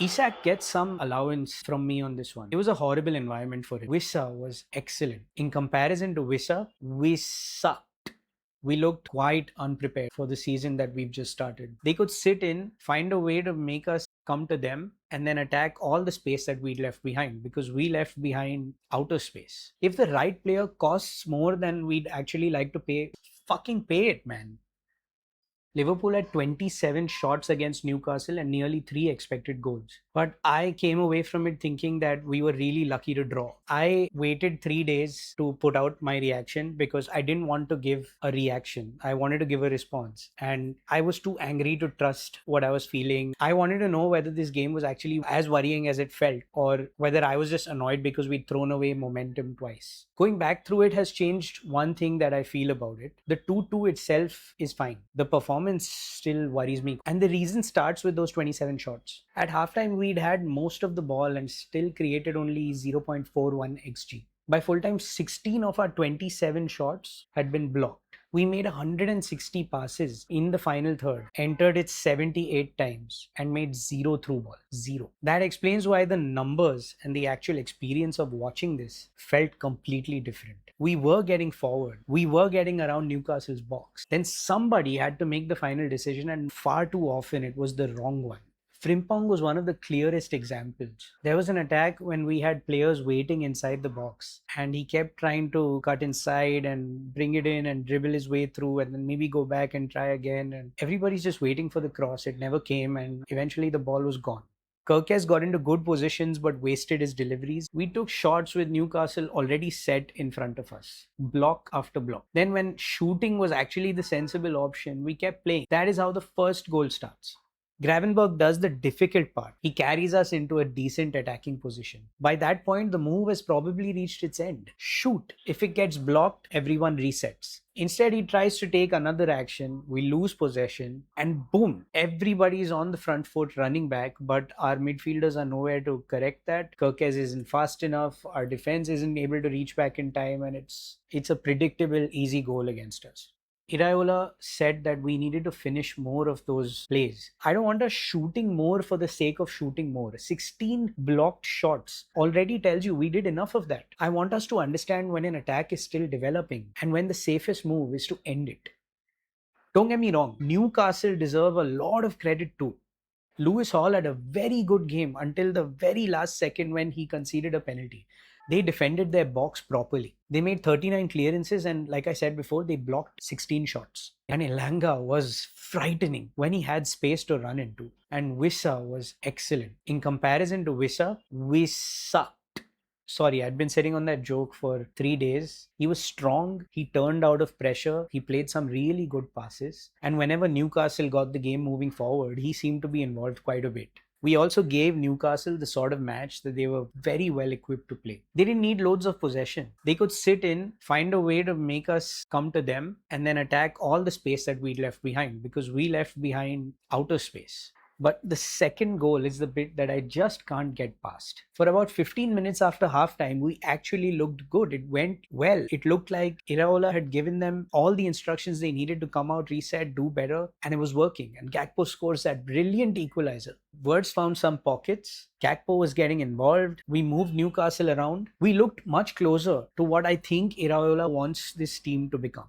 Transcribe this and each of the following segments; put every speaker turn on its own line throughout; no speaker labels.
Isak gets some allowance from me on this one. It was a horrible environment for him. Wissa was excellent. In comparison to Wissa, we sucked. We looked quite unprepared for the season that we've just started. They could sit in, find a way to make us come to them, and then attack all the space that we left behind because we left behind outer space. If the right player costs more than we'd actually like to pay, fucking pay it, man. Liverpool had 27 shots against Newcastle and nearly 3 expected goals. But I came away from it thinking that we were really lucky to draw. I waited 3 days to put out my reaction because I didn't want to give a reaction. I wanted to give a response. And I was too angry to trust what I was feeling. I wanted to know whether this game was actually as worrying as it felt or whether I was just annoyed because we'd thrown away momentum twice. Going back through it has changed one thing that I feel about it. The 2-2 itself is fine. The performance still worries me. And the reason starts with those 27 shots. At halftime, we'd had most of the ball and still created only 0.41 xg. By full time, 16 of our 27 shots had been blocked. We made 160 passes in the final third, entered it 78 times, and made 0 through ball. 0. That explains why the numbers and the actual experience of watching this felt completely different. We were getting forward. We were getting around Newcastle's box. Then somebody had to make the final decision, and far too often it was the wrong one. Frimpong was one of the clearest examples. There was an attack when we had players waiting inside the box and he kept trying to cut inside and bring it in and dribble his way through and then maybe go back and try again, and everybody's just waiting for the cross. It never came and eventually the ball was gone. Kirkes got into good positions but wasted his deliveries. We took shots with Newcastle already set in front of us, block after block. Then when shooting was actually the sensible option, we kept playing. That is how the first goal starts. Gravenberch does the difficult part. He carries us into a decent attacking position. By that point, the move has probably reached its end. Shoot. If it gets blocked, everyone resets. Instead, he tries to take another action. We lose possession and boom, everybody's on the front foot running back, but our midfielders are nowhere to correct that. Kirkes isn't fast enough. Our defense isn't able to reach back in time, and it's a predictable, easy goal against us. Iraola said that we needed to finish more of those plays. I don't want us shooting more for the sake of shooting more. 16 blocked shots already tells you we did enough of that. I want us to understand when an attack is still developing and when the safest move is to end it. Don't get me wrong, Newcastle deserve a lot of credit too. Lewis Hall had a very good game until the very last second when he conceded a penalty. They defended their box properly. They made 39 clearances and like I said before, they blocked 16 shots. And Elanga was frightening when he had space to run into. And Wissa was excellent. In comparison to Wissa, we sucked. Sorry, I'd been sitting on that joke for 3 days. He was strong. He turned out of pressure. He played some really good passes. And whenever Newcastle got the game moving forward, he seemed to be involved quite a bit. We also gave Newcastle the sort of match that they were very well equipped to play. They didn't need loads of possession. They could sit in, find a way to make us come to them, and then attack all the space that we left behind because we left behind outer space. But the second goal is the bit that I just can't get past. For about 15 minutes after halftime, we actually looked good. It went well. It looked like Iraola had given them all the instructions they needed to come out, reset, do better, and it was working. And Gakpo scores that brilliant equaliser. Wirtz found some pockets. Gakpo was getting involved. We moved Newcastle around. We looked much closer to what I think Iraola wants this team to become.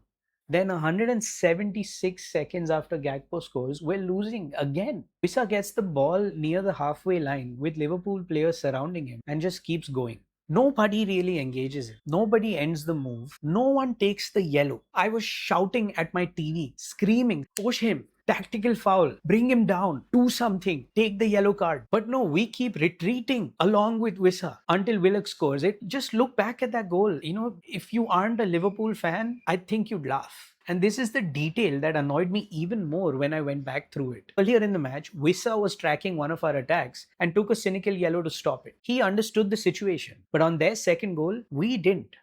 Then 176 seconds after Gakpo scores, we're losing again. Wissa gets the ball near the halfway line with Liverpool players surrounding him and just keeps going. Nobody really engages it. Nobody ends the move. No one takes the yellow. I was shouting at my TV, screaming, push him. Tactical foul, bring him down, do something, take the yellow card. But no, we keep retreating along with Wissa until Willock scores it. Just look back at that goal. If you aren't a Liverpool fan, I think you'd laugh. And this is the detail that annoyed me even more when I went back through it. Earlier in the match, Wissa was tracking one of our attacks and took a cynical yellow to stop it. He understood the situation. But on their second goal, we didn't.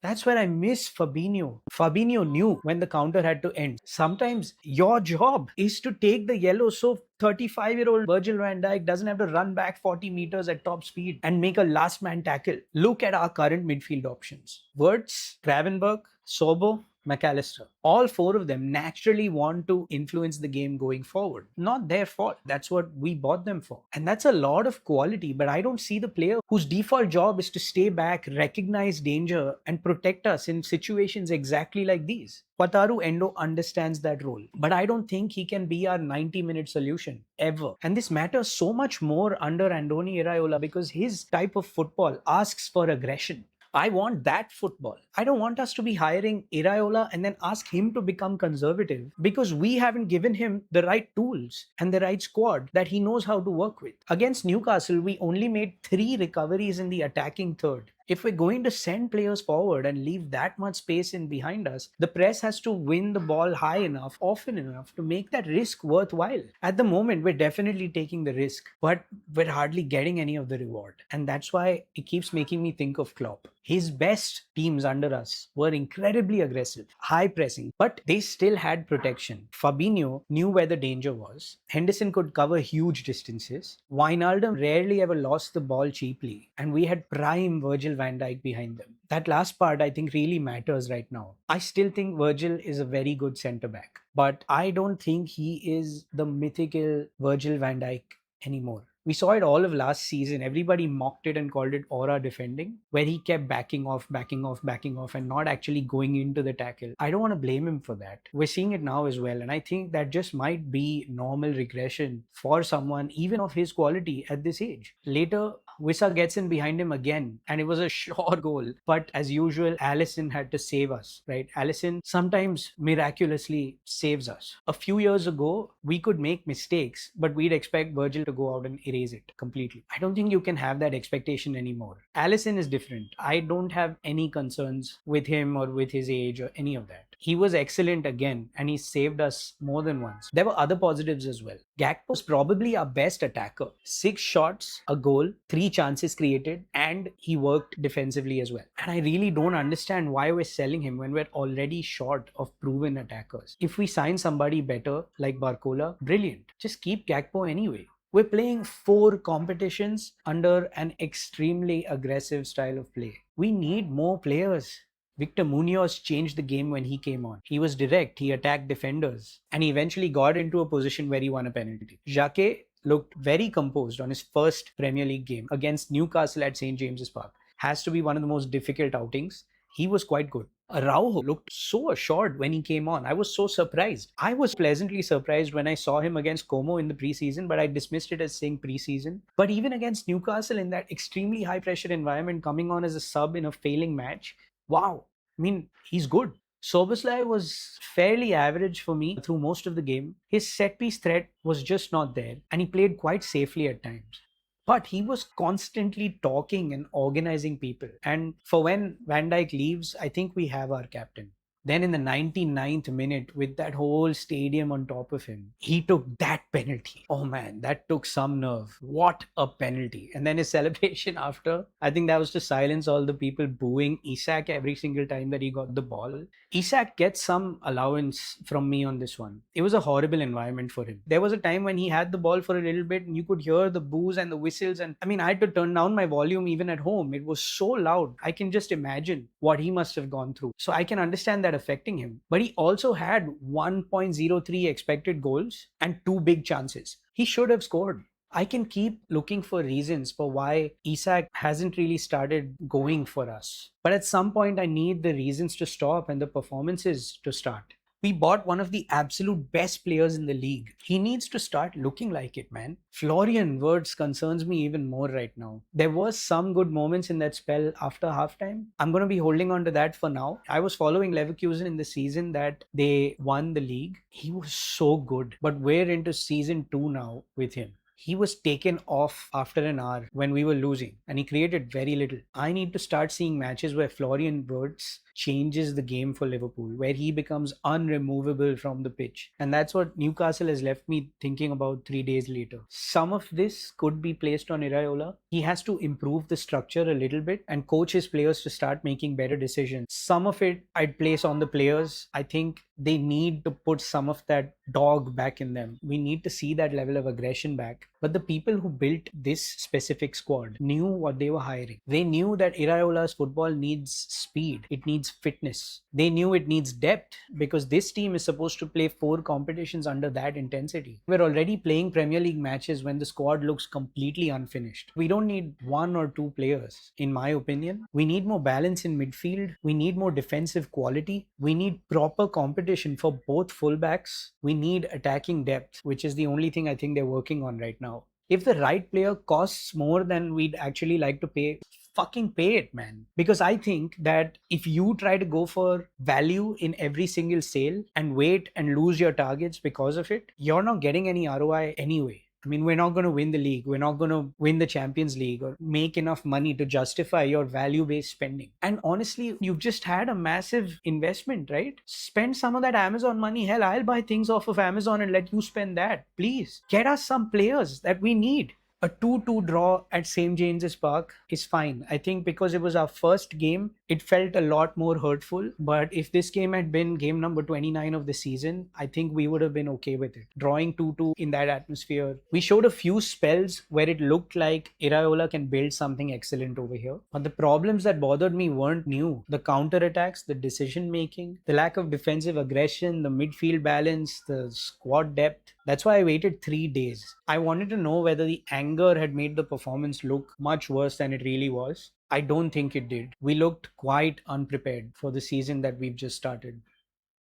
That's where I miss Fabinho. Fabinho knew when the counter had to end. Sometimes your job is to take the yellow so 35-year-old Virgil van Dijk doesn't have to run back 40 meters at top speed and make a last man tackle. Look at our current midfield options. Wirtz, Gravenberch, Sobo, McAllister. All four of them naturally want to influence the game going forward. Not their fault. That's what we bought them for. And that's a lot of quality, but I don't see the player whose default job is to stay back, recognize danger, and protect us in situations exactly like these. Wataru Endo understands that role, but I don't think he can be our 90-minute solution ever. And this matters so much more under Andoni Iraola because his type of football asks for aggression. I want that football. I don't want us to be hiring Iraola and then ask him to become conservative because we haven't given him the right tools and the right squad that he knows how to work with. Against Newcastle, we only made 3 recoveries in the attacking third. If we're going to send players forward and leave that much space in behind us, the press has to win the ball high enough, often enough to make that risk worthwhile. At the moment, we're definitely taking the risk, but we're hardly getting any of the reward. And that's why it keeps making me think of Klopp. His best teams under us were incredibly aggressive, high pressing, but they still had protection. Fabinho knew where the danger was. Henderson could cover huge distances. Wijnaldum rarely ever lost the ball cheaply. And we had prime Virgil van Dijk behind them. That last part I think really matters right now. I still think Virgil is a very good centre back, but I don't think he is the mythical Virgil van Dijk anymore. We saw it all of last season. Everybody mocked it and called it aura defending, where he kept backing off, and not actually going into the tackle. I don't want to blame him for that. We're seeing it now as well. And I think that just might be normal regression for someone, even of his quality at this age. Later, Wissa gets in behind him again, and it was a sure goal. But as usual, Alisson had to save us, right? Alisson sometimes miraculously saves us. A few years ago, we could make mistakes, but we'd expect Virgil to go out and erase it completely. I don't think you can have that expectation anymore. Alisson is different. I don't have any concerns with him or with his age or any of that. He was excellent again, and he saved us more than once. There were other positives as well. Gakpo was probably our best attacker. 6 shots, a goal, 3 chances created, and he worked defensively as well. And I really don't understand why we're selling him when we're already short of proven attackers. If we sign somebody better like Barcola, brilliant. Just keep Gakpo anyway. We're playing 4 competitions under an extremely aggressive style of play. We need more players. Victor Munoz changed the game when he came on. He was direct, he attacked defenders, and he eventually got into a position where he won a penalty. Xhaka looked very composed on his first Premier League game against Newcastle at St. James's Park. Has to be one of the most difficult outings. He was quite good. Araujo looked so assured when he came on. I was so surprised. I was pleasantly surprised when I saw him against Como in the preseason, but I dismissed it as saying preseason. But even against Newcastle in that extremely high pressure environment, coming on as a sub in a failing match, wow. I mean, he's good. Soboslai was fairly average for me through most of the game. His set-piece threat was just not there, and he played quite safely at times. But he was constantly talking and organizing people. And for when Van Dijk leaves, I think we have our captain. Then in the 99th minute, with that whole stadium on top of him, he took that penalty. Oh man, that took some nerve. What a penalty. And then his celebration after, I think that was to silence all the people booing Isak every single time that he got the ball. Isak gets some allowance from me on this one. It was a horrible environment for him. There was a time when he had the ball for a little bit and you could hear the boos and the whistles. And I mean, I had to turn down my volume even at home. It was so loud. I can just imagine what he must have gone through. So I can understand that affecting him. But he also had 1.03 expected goals and 2 big chances. He should have scored. I can keep looking for reasons for why Isak hasn't really started going for us. But at some point, I need the reasons to stop and the performances to start. We bought one of the absolute best players in the league. He needs to start looking like it, man. Florian Wirtz concerns me even more right now. There was some good moments in that spell after halftime. I'm going to be holding on to that for now. I was following Leverkusen in the season that they won the league. He was so good. But we're into season 2 now with him. He was taken off after an hour when we were losing, and he created very little. I need to start seeing matches where Florian Wirtz changes the game for Liverpool, where he becomes unremovable from the pitch. And that's what Newcastle has left me thinking about 3 days later. Some of this could be placed on Iraola. He has to improve the structure a little bit and coach his players to start making better decisions. Some of it I'd place on the players. I think they need to put some of that dog back in them. We need to see that level of aggression back. But the people who built this specific squad knew what they were hiring. They knew that Iraola's football needs speed. It needs needs fitness. They knew it needs depth because this team is supposed to play 4 competitions under that intensity. We're already playing Premier League matches when the squad looks completely unfinished. We don't need 1 or 2 players, in my opinion. We need more balance in midfield. We need more defensive quality. We need proper competition for both fullbacks. We need attacking depth, which is the only thing I think they're working on right now. If the right player costs more than we'd actually like to pay, fucking pay it, man. Because I think that if you try to go for value in every single sale and wait and lose your targets because of it, you're not getting any ROI anyway. I mean, we're not going to win the league. We're not going to win the Champions League or make enough money to justify your value-based spending. And honestly, you've just had a massive investment, right? Spend some of that Amazon money. Hell, I'll buy things off of Amazon and let you spend that. Please get us some players that we need. A 2-2 draw at St. James's Park is fine. I think because it was our first game, it felt a lot more hurtful. But if this game had been game number 29 of the season, I think we would have been okay with it. Drawing 2-2 in that atmosphere. We showed a few spells where it looked like Iraola can build something excellent over here. But the problems that bothered me weren't new. The counter-attacks, the decision-making, the lack of defensive aggression, the midfield balance, the squad depth. That's why I waited 3 days. I wanted to know whether the anger had made the performance look much worse than it really was. I don't think it did. We looked quite unprepared for the season that we've just started.